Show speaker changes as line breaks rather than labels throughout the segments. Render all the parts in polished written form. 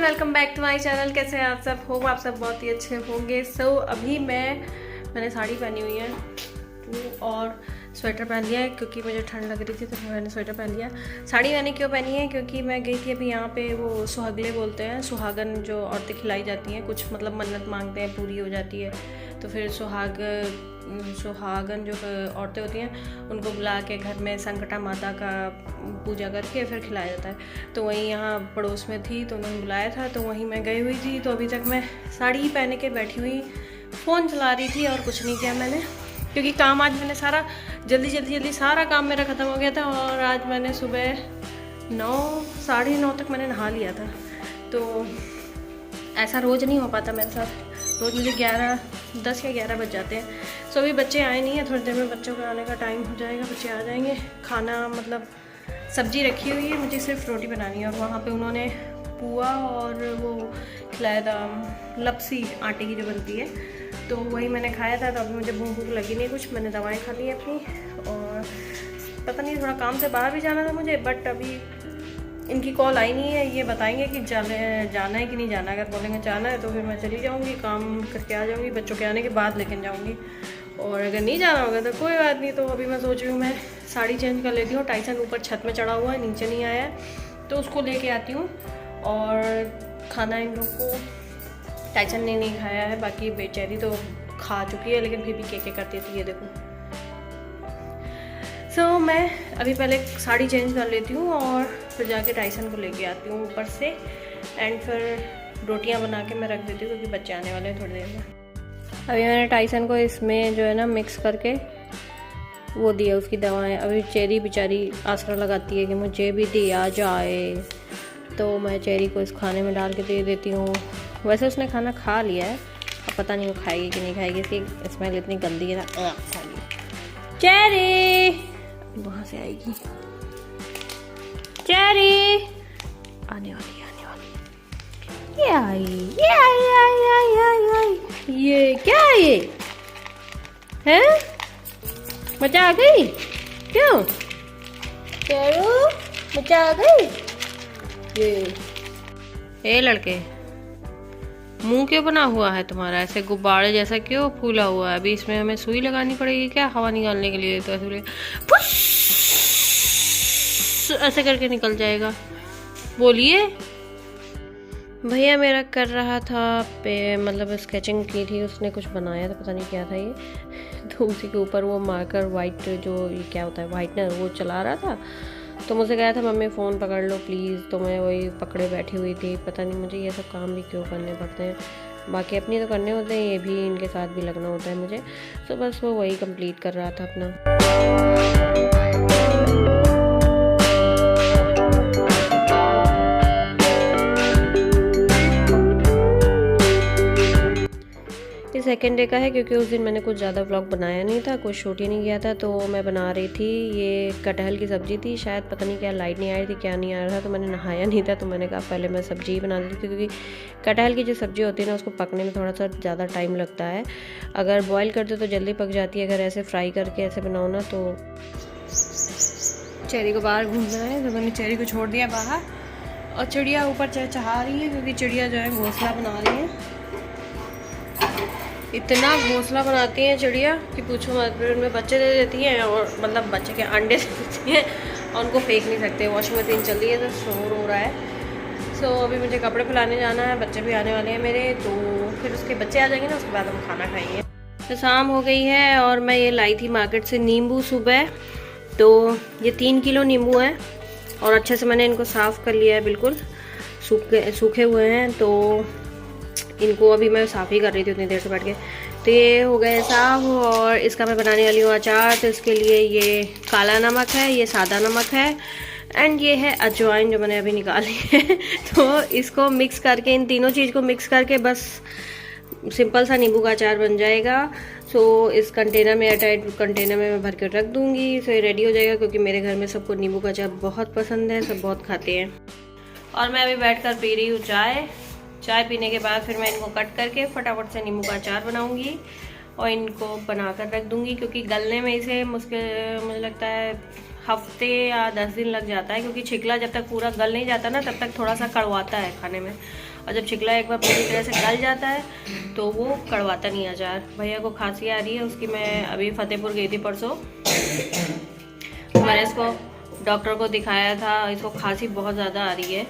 Welcome back to my channel. कैसे हैं आप सब? होप आप सब बहुत ही अच्छे होंगे। अभी मैंने साड़ी पहनी हुई है और स्वेटर पहन लिया है क्योंकि मुझे ठंड लग रही थी तो मैंने स्वेटर पहन लिया। साड़ी मैंने क्यों पहनी है? क्योंकि मैं गई थी अभी यहाँ पे, वो सुहागले बोलते हैं, सुहागन जो औरतें खिलाई जाती हैं, कुछ मतलब मन्नत मांगते हैं पूरी हो जाती है तो फिर सुहागन जो औरतें होती हैं उनको बुला के घर में संकटा माता का पूजा करके फिर खिलाया जाता है। तो वहीं यहाँ पड़ोस में थी तो उन्होंने बुलाया था तो वहीं मैं गई हुई थी। तो अभी तक मैं साड़ी ही पहन के बैठी हुई, फ़ोन चला रही थी और कुछ नहीं किया मैंने, क्योंकि काम आज मैंने सारा जल्दी सारा काम मेरा ख़त्म हो गया था। और आज मैंने सुबह 9 साढ़े 9 तक मैंने नहा लिया था। तो ऐसा रोज़ नहीं हो पाता मेरे साथ, रोज़ मुझे 10 या 11 बज जाते हैं। अभी बच्चे आए नहीं हैं, थोड़ी देर में बच्चों के आने का टाइम हो जाएगा, बच्चे आ जाएंगे। खाना मतलब सब्ज़ी रखी हुई है, मुझे सिर्फ रोटी बनानी है। और वहाँ पे उन्होंने पुआ और वो खिलाया था, लपसी आटे की जो बनती है, तो वही मैंने खाया था। तो अभी मुझे भूख लगी नहीं कुछ, मैंने दवाएं खा ली अपनी। और पता नहीं, थोड़ा काम से बाहर भी जाना था मुझे, बट अभी इनकी कॉल आई नहीं है। ये बताएंगे कि जाना है कि नहीं जाना। अगर बोलेंगे जाना है तो फिर मैं चली जाऊँगी, काम करके आ जाऊँगी, बच्चों के आने के बाद लेकर जाऊँगी। और अगर नहीं जाना होगा तो कोई बात नहीं। तो अभी मैं सोच रही हूँ मैं साड़ी चेंज कर लेती हूँ। टाइसन ऊपर छत में चढ़ा हुआ है, नीचे नहीं आया है, तो उसको लेके आती हूँ। और खाना इन लोग को टाइसन ने नहीं खाया है, बाकी बेचारी तो खा चुकी है, लेकिन फिर भी के करती थी। ये देखो। मैं अभी पहले साड़ी चेंज कर लेती हूँ और फिर जाके टाइसन को लेके आती हूँ ऊपर से। एंड फिर रोटियाँ बना के मैं रख देती हूँ क्योंकि बच्चे आने वाले हैं थोड़ी देर में। अभी मैंने टाइसन को इसमें जो है ना मिक्स करके वो दिया, उसकी दवाएं। अभी चेरी बेचारी आसरा लगाती है कि मुझे भी दिया जाए, तो मैं चेरी को इस खाने में डाल के दे देती हूँ। वैसे उसने खाना खा लिया है, अब पता नहीं वो खाएगी कि नहीं खाएगी, इसकी स्मेल इतनी गंदी है ना। चेरी वहाँ से आएगी, चेरी आने वाली। ये आई। ये क्या है? ये है मजा आ गई? क्यों चेरू मजा आ गई? ये लड़के, मुंह क्यों बना हुआ है तुम्हारा? ऐसे गुब्बारे जैसा क्यों फूला हुआ है? अभी इसमें हमें सुई लगानी पड़ेगी क्या हवा निकालने के लिए? तो ऐसे करके निकल जाएगा। बोलिए। भैया मेरा कर रहा था मतलब स्केचिंग की थी, उसने कुछ बनाया था, पता नहीं क्या था ये। तो उसी के ऊपर वो मार्कर वाइट, जो ये क्या होता है वाइटनर, वो चला रहा था। तो मुझे कहा था मम्मी फ़ोन पकड़ लो प्लीज़, तो मैं वही पकड़े बैठी हुई थी। पता नहीं मुझे ये सब काम भी क्यों करने पड़ते हैं, बाकी अपनी तो करने होते हैं, ये भी इनके साथ भी लगना होता है मुझे। तो बस वो वही कंप्लीट कर रहा था अपना। ये सेकेंड डे का है क्योंकि उस दिन मैंने कुछ ज़्यादा व्लॉग बनाया नहीं था, कुछ शूट ही नहीं किया था। तो मैं बना रही थी, ये कटहल की सब्ज़ी थी, शायद पता नहीं क्या लाइट नहीं आ रही थी, क्या नहीं आ रहा था, तो मैंने नहाया नहीं था। तो मैंने कहा पहले मैं सब्ज़ी ही बना दी थी, क्योंकि कटहल की जो सब्ज़ी होती है ना, उसको पकने में थोड़ा सा ज़्यादा टाइम लगता है। अगर बॉयल कर दो तो जल्दी पक जाती है, अगर ऐसे फ्राई करके ऐसे बनाओ ना तो। चेरी को बाहर घूमना है तो मैंने चेरी को छोड़ दिया बाहर, और चिड़िया ऊपर चहचहा रही है क्योंकि चिड़िया जो है घोंसला बना रही है। इतना घोंसला बनाती हैं चिड़िया कि पूछो मत। फिर उनमें बच्चे दे देती हैं, और मतलब बच्चे के अंडे दे देती हैं, और उनको फेंक नहीं सकते। वॉशिंग मशीन चल रही है तो शोर हो रहा है। अभी मुझे कपड़े फैलाने जाना है, बच्चे भी आने वाले हैं मेरे, तो फिर उसके बच्चे आ जाएंगे ना, उसके बाद हम खाना खाएंगे। तो शाम हो गई है और मैं ये लाई थी मार्केट से नींबू सुबह। तो ये 3 किलो नींबू हैं और अच्छे से मैंने इनको साफ़ कर लिया है, बिल्कुल सूखे हुए हैं। तो इनको अभी मैं साफ़ ही कर रही थी उतनी देर से बैठ के। तो ये हो गए साफ़, और इसका मैं बनाने वाली हूँ अचार। तो इसके लिए ये काला नमक है, ये सादा नमक है, एंड ये है अजवाइन जो मैंने अभी निकाली है। तो इसको मिक्स करके, इन तीनों चीज़ को मिक्स करके बस सिंपल सा नींबू का अचार बन जाएगा। इस कंटेनर में, एयरटाइट कंटेनर में मैं भर के रख दूँगी। ये रेडी हो जाएगा, क्योंकि मेरे घर में सबको नींबू का अचार बहुत पसंद है, सब बहुत खाते हैं। और मैं अभी बैठ कर पी रही हूँ चाय पीने के बाद फिर मैं इनको कट करके फटाफट से नींबू का अचार बनाऊंगी और इनको बना कर रख दूंगी, क्योंकि गलने में इसे मुझे लगता है हफ्ते या 10 दिन लग जाता है, क्योंकि छिकला जब तक पूरा गल नहीं जाता ना तब तक थोड़ा सा कड़वाता है खाने में। और जब चिकला एक बार पूरी तरह से गल जाता है तो वो कड़वाता नहीं अचार। भैया को खांसी आ रही है उसकी, मैं अभी फतेहपुर गई थी परसों, मैंने इसको डॉक्टर को दिखाया था, इसको खांसी बहुत ज़्यादा आ रही है,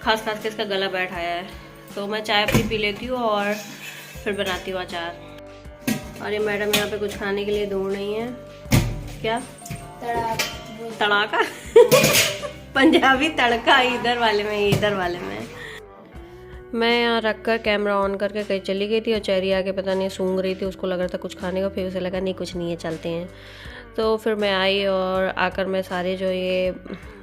खास के इसका गला बैठ आया है। तो मैं चाय अपनी पी लेती हूँ और फिर बनाती हूँ अचार। और ये मैडम यहाँ पे कुछ खाने के लिए ढूंढ रही हैं, क्या तड़ाका पंजाबी तड़का, इधर वाले में, इधर वाले में। मैं यहाँ रख कर कैमरा ऑन करके कहीं चली गई थी और चेरी आके पता नहीं सूंघ रही थी, उसको लग रहा था कुछ खाने का, फिर उसे लगा नहीं कुछ नहीं है चलते हैं। तो फिर मैं आई और आकर मैं सारे जो ये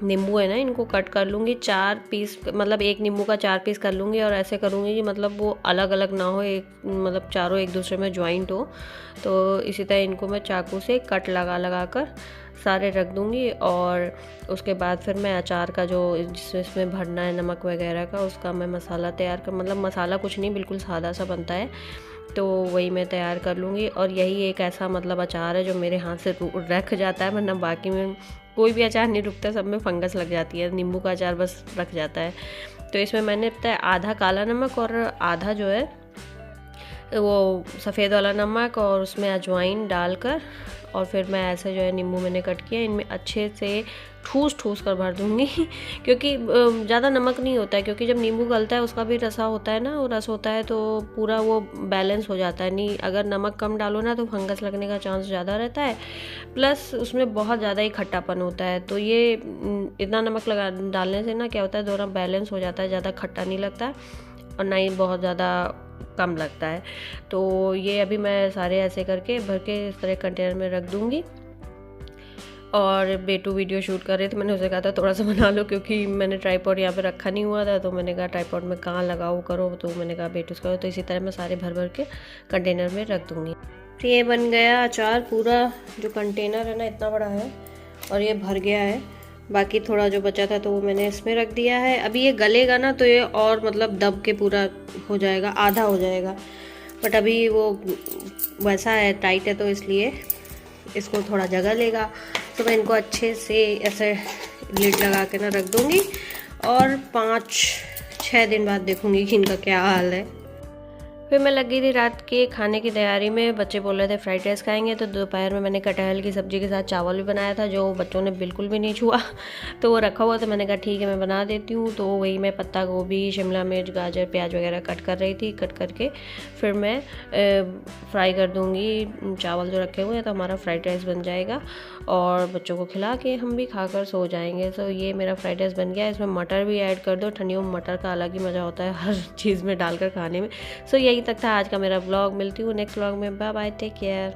नींबू है ना इनको कट कर लूँगी, 4 पीस, मतलब एक नींबू का 4 पीस कर लूँगी और ऐसे करूँगी कि मतलब वो अलग अलग ना हो, एक मतलब चारों एक दूसरे में ज्वाइंट हो। तो इसी तरह इनको मैं चाकू से कट लगा कर सारे रख दूँगी। और उसके बाद फिर मैं अचार का जो इसमें भरना है नमक वगैरह का, उसका मैं मसाला तैयार कर, मतलब मसाला कुछ नहीं, बिल्कुल सादा सा बनता है, तो वही मैं तैयार कर लूँगी। और यही एक ऐसा मतलब अचार है जो मेरे हाथ से रख जाता है, वरना बाकी में कोई भी अचार नहीं रुकता, सब में फंगस लग जाती है, नींबू का अचार बस रख जाता है। तो इसमें मैंने पता है आधा काला नमक और आधा जो है वो सफ़ेद वाला नमक और उसमें अजवाइन डालकर, और फिर मैं ऐसे जो है नींबू मैंने कट किया, इनमें अच्छे से ठूस कर भर दूँगी क्योंकि ज़्यादा नमक नहीं होता है, क्योंकि जब नींबू गलता है उसका भी रसा होता है ना, वो रस होता है तो पूरा वो बैलेंस हो जाता है। नहीं अगर नमक कम डालो ना तो फंगस लगने का चांस ज़्यादा रहता है, प्लस उसमें बहुत ज़्यादा ही खट्टापन होता है। तो ये इतना नमक डालने से ना क्या होता है, दोनों बैलेंस हो जाता है, ज़्यादा खट्टा नहीं लगता और ना ही बहुत ज़्यादा कम लगता है। तो ये अभी मैं सारे ऐसे करके भर के इस तरह कंटेनर में रख दूँगी। और बेटू वीडियो शूट कर रहे थे, मैंने उसे कहा था थोड़ा सा बना लो, क्योंकि मैंने ट्राइपॉड यहाँ पे रखा नहीं हुआ था, तो मैंने कहा ट्राइपॉड में कहाँ लगाओ करो, तो मैंने कहा बेटू करो। तो इसी तरह मैं सारे भर के कंटेनर में रख दूँगी। तो ये बन गया अचार, पूरा जो कंटेनर है ना इतना बड़ा है और ये भर गया है। बाकी थोड़ा जो बचा था तो वो मैंने इसमें रख दिया है। अभी ये गलेगा ना तो ये और मतलब दब के पूरा हो जाएगा, आधा हो जाएगा, बट अभी वो वैसा है, टाइट है, तो इसलिए इसको थोड़ा जगह लेगा। तो मैं इनको अच्छे से ऐसे लिड लगा के ना रख दूँगी और 5-6 दिन बाद देखूँगी कि इनका क्या हाल है। फिर मैं लगी थी रात के खाने की तैयारी में, बच्चे बोल रहे थे फ्राइड राइस खाएंगे, तो दोपहर में मैंने कटहल की सब्ज़ी के साथ चावल भी बनाया था जो बच्चों ने बिल्कुल भी नहीं छुआ, तो वो रखा हुआ था, मैंने कहा ठीक है मैं बना देती हूँ। तो वही मैं पत्ता गोभी, शिमला मिर्च, गाजर, प्याज वगैरह कट कर रही थी, कट करके फिर मैं फ्राई कर दूँगी चावल जो रखे हुए हैं, तो हमारा फ्राइड राइस बन जाएगा और बच्चों को खिला के हम भी खाकर सो जाएंगे। तो ये मेरा फ्राइड राइस बन गया। इसमें मटर भी ऐड कर दो, ठंडियों में मटर का अलग ही मज़ा होता है हर चीज़ में डालकर खाने में। सो यही तक था आज का मेरा व्लॉग। मिलती हूँ नेक्स्ट व्लॉग में। Bye bye, take care.